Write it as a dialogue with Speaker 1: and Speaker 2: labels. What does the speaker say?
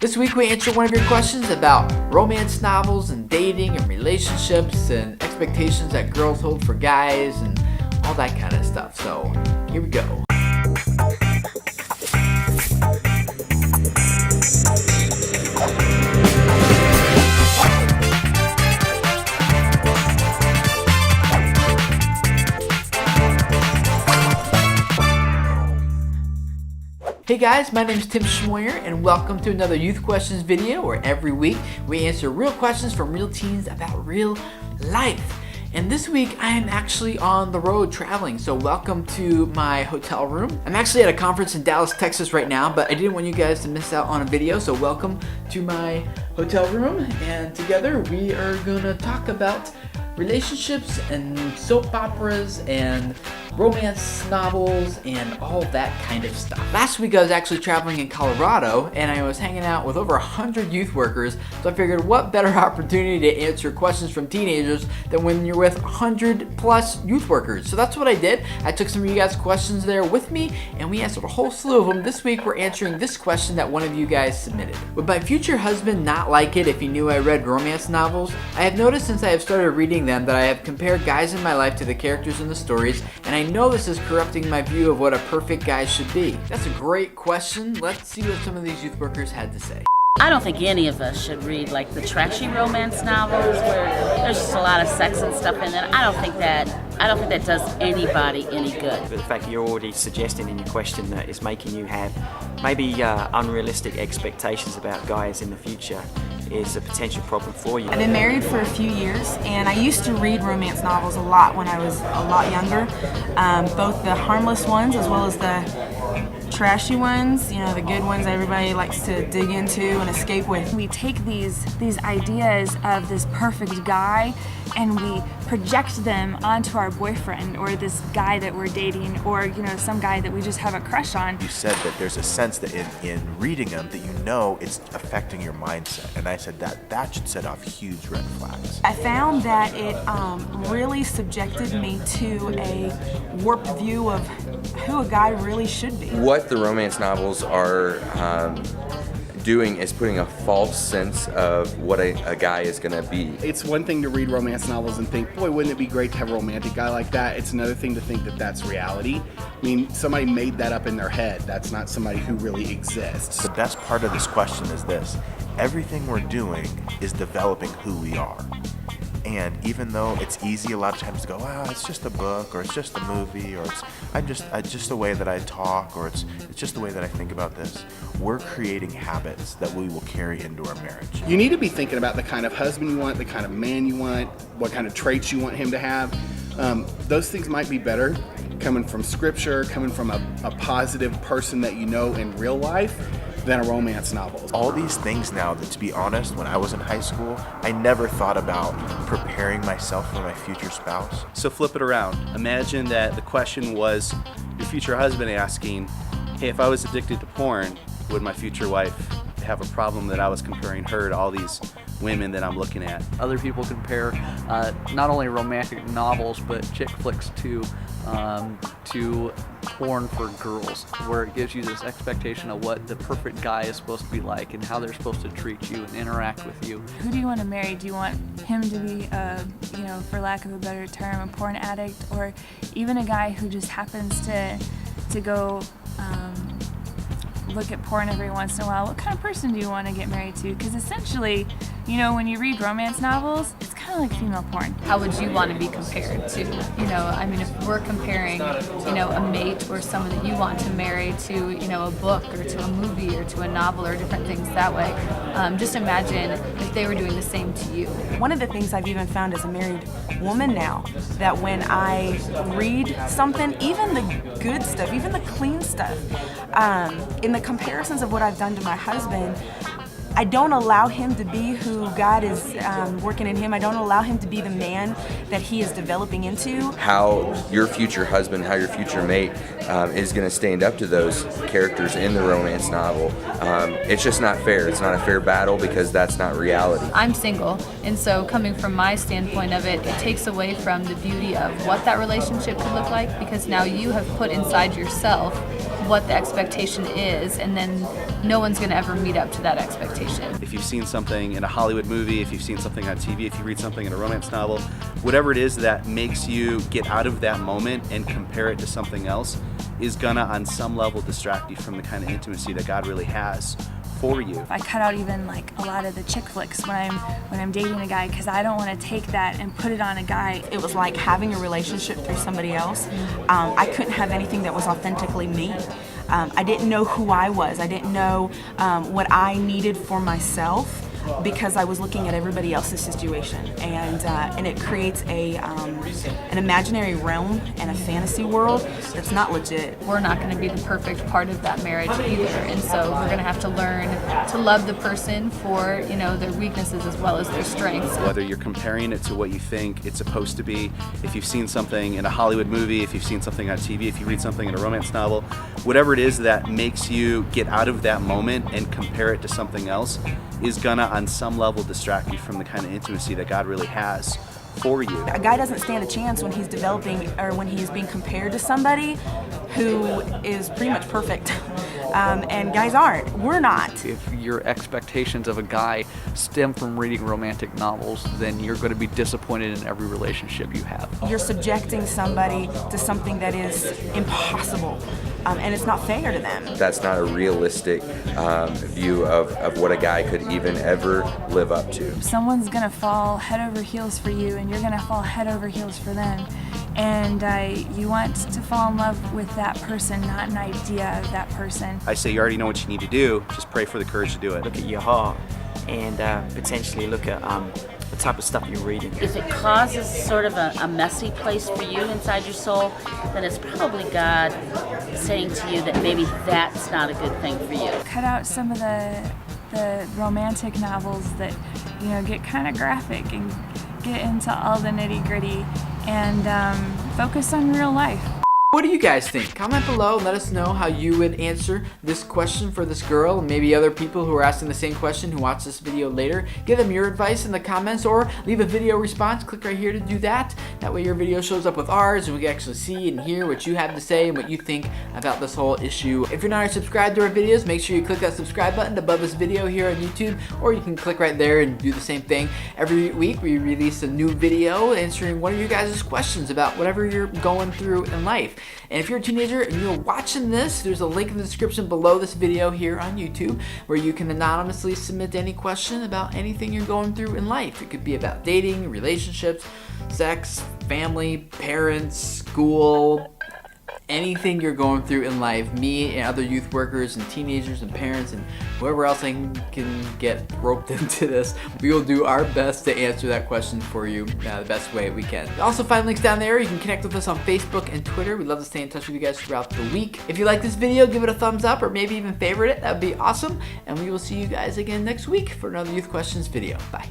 Speaker 1: This week we answer one of your questions about romance novels and dating and relationships and expectations that girls hold for guys and all that kind of stuff. So here we go. Hey guys, my name is Tim Schmoyer and welcome to another Youth Questions video where every week we answer real questions from real teens about real life. And this week I am actually on the road traveling, so welcome to my hotel room. I'm actually at a conference in Dallas, Texas right now, but I didn't want you guys to miss out on a video, so welcome to my hotel room. And together we are gonna talk about relationships and soap operas and romance novels and all that kind of stuff. Last week I was actually traveling in Colorado and I was hanging out with over 100 youth workers, so I figured what better opportunity to answer questions from teenagers than when you're with 100 plus youth workers. So that's what I did. I took some of you guys' questions there with me and we answered a whole slew of them. This week we're answering this question that one of you guys submitted. Would my future husband not like it if he knew I read romance novels? I have noticed since I have started reading them that I have compared guys in my life to the characters in the stories, and I know this is corrupting my view of what a perfect guy should be. That's a great question. Let's see what some of these youth workers had to say.
Speaker 2: I don't think any of us should read like the trashy romance novels where there's just a lot of sex and stuff in it. I don't think that does anybody any good.
Speaker 3: But the fact that you're already suggesting in your question that it's making you have maybe unrealistic expectations about guys in the future is a potential problem for you.
Speaker 4: I've been married for a few years and I used to read romance novels a lot when I was a lot younger, both the harmless ones as well as the trashy ones, you know, the good ones everybody likes to dig into and escape with.
Speaker 5: We take these ideas of this perfect guy and we project them onto our boyfriend or this guy that we're dating or, you know, some guy that we just have a crush on.
Speaker 6: You said that there's a sense that in reading them that you know it's affecting your mindset, and I said that should set off huge red flags.
Speaker 4: I found that it really subjected me to a warped view of who a guy really should be.
Speaker 7: What the romance novels are doing is putting a false sense of what a guy is going to be.
Speaker 8: It's one thing to read romance novels and think, boy, wouldn't it be great to have a romantic guy like that? It's another thing to think that that's reality. I mean, somebody made that up in their head. That's not somebody who really exists.
Speaker 6: The best part of this question is this: everything we're doing is developing who we are. And even though it's easy a lot of times to go, it's just a book, or it's just a movie, or it's just the way that I talk, or it's just the way that I think about this, we're creating habits that we will carry into our marriage.
Speaker 8: You need to be thinking about the kind of husband you want, the kind of man you want, what kind of traits you want him to have. Those things might be better coming from scripture, coming from a positive person that you know in real life, than a romance novel.
Speaker 6: All these things now that, to be honest, when I was in high school, I never thought about preparing myself for my future spouse.
Speaker 9: So flip it around. Imagine that the question was your future husband asking, hey, if I was addicted to porn, would my future wife have a problem that I was comparing her to all these women that I'm looking at?
Speaker 10: Other people compare not only romantic novels but chick flicks to porn for girls, where it gives you this expectation of what the perfect guy is supposed to be like and how they're supposed to treat you and interact with you.
Speaker 5: Who do you want to marry? Do you want him to be, you know, for lack of a better term, a porn addict, or even a guy who just happens to go look at porn every once in a while? What kind of person do you want to get married to? Because essentially, you know, when you read romance novels, it's kind of like female porn.
Speaker 11: How would you want to be compared to? You know, I mean, if we're comparing, you know, a mate or someone that you want to marry to, you know, a book or to a movie or to a novel or different things that way, just imagine if they were doing the same to you.
Speaker 4: One of the things I've even found as a married woman now, that when I read something, even the good stuff, even the clean stuff, in the comparisons of what I've done to my husband, I don't allow him to be who God is working in him. I don't allow him to be the man that he is developing into.
Speaker 7: How your future husband, how your future mate is going to stand up to those characters in the romance novel. It's just not fair. It's not a fair battle because that's not reality.
Speaker 11: I'm single, and so coming from my standpoint of it, it takes away from the beauty of what that relationship could look like, because now you have put inside yourself what the expectation is, and then no one's going to ever meet up to that expectation.
Speaker 9: If you've seen something in a Hollywood movie, if you've seen something on TV, if you read something in a romance novel, whatever it is that makes you get out of that moment and compare it to something else is gonna on some level distract you from the kind of intimacy that God really has for you.
Speaker 5: I cut out even like a lot of the chick flicks when I'm dating a guy, because I don't want to take that and put it on a guy.
Speaker 4: It was like having a relationship through somebody else. I couldn't have anything that was authentically me. I didn't know who I was. I didn't know what I needed for myself, because I was looking at everybody else's situation, and it creates an imaginary realm and a fantasy world that's not legit.
Speaker 11: We're not going to be the perfect part of that marriage either, and so we're going to have to learn to love the person for, you know, their weaknesses as well as their strengths.
Speaker 9: Whether you're comparing it to what you think it's supposed to be, if you've seen something in a Hollywood movie, if you've seen something on TV, if you read something in a romance novel, whatever it is that makes you get out of that moment and compare it to something else is gonna on some level distract you from the kind of intimacy that God really has for you.
Speaker 4: A guy doesn't stand a chance when he's developing or when he's being compared to somebody who is pretty much perfect. And guys aren't. We're not.
Speaker 10: If your expectations of a guy stem from reading romantic novels, then you're going to be disappointed in every relationship you have.
Speaker 4: You're subjecting somebody to something that is impossible, and it's not fair to them.
Speaker 7: That's not a realistic view of what a guy could even ever live up to.
Speaker 5: Someone's going to fall head over heels for you, and you're going to fall head over heels for them. And you want to fall in love with that person, not an idea of that person.
Speaker 9: I say you already know what you need to do, just pray for the courage to do it.
Speaker 3: Look at your heart and potentially look at the type of stuff you're reading.
Speaker 2: If it causes sort of a messy place for you inside your soul, then it's probably God saying to you that maybe that's not a good thing for you.
Speaker 5: Cut out some of the romantic novels that, you know, get kind of graphic and get into all the nitty-gritty, and focus on real life.
Speaker 1: What do you guys think? Comment below and let us know how you would answer this question for this girl, and maybe other people who are asking the same question who watch this video later. Give them your advice in the comments, or leave a video response. Click right here to do that. That way your video shows up with ours and we can actually see and hear what you have to say and what you think about this whole issue. If you're not already subscribed to our videos, make sure you click that subscribe button above this video here on YouTube, or you can click right there and do the same thing. Every week we release a new video answering one of you guys' questions about whatever you're going through in life. And if you're a teenager and you're watching this, there's a link in the description below this video here on YouTube where you can anonymously submit any question about anything you're going through in life. It could be about dating, relationships, sex, family, parents, school, anything you're going through in life. Me and other youth workers and teenagers and parents and whoever else I can get roped into this, we will do our best to answer that question for you the best way we can. You also find links down there. You can connect with us on Facebook and Twitter. We'd love to stay in touch with you guys throughout the week. If you like this video, give it a thumbs up or maybe even favorite it. That would be awesome. And we will see you guys again next week for another Youth Questions video. Bye.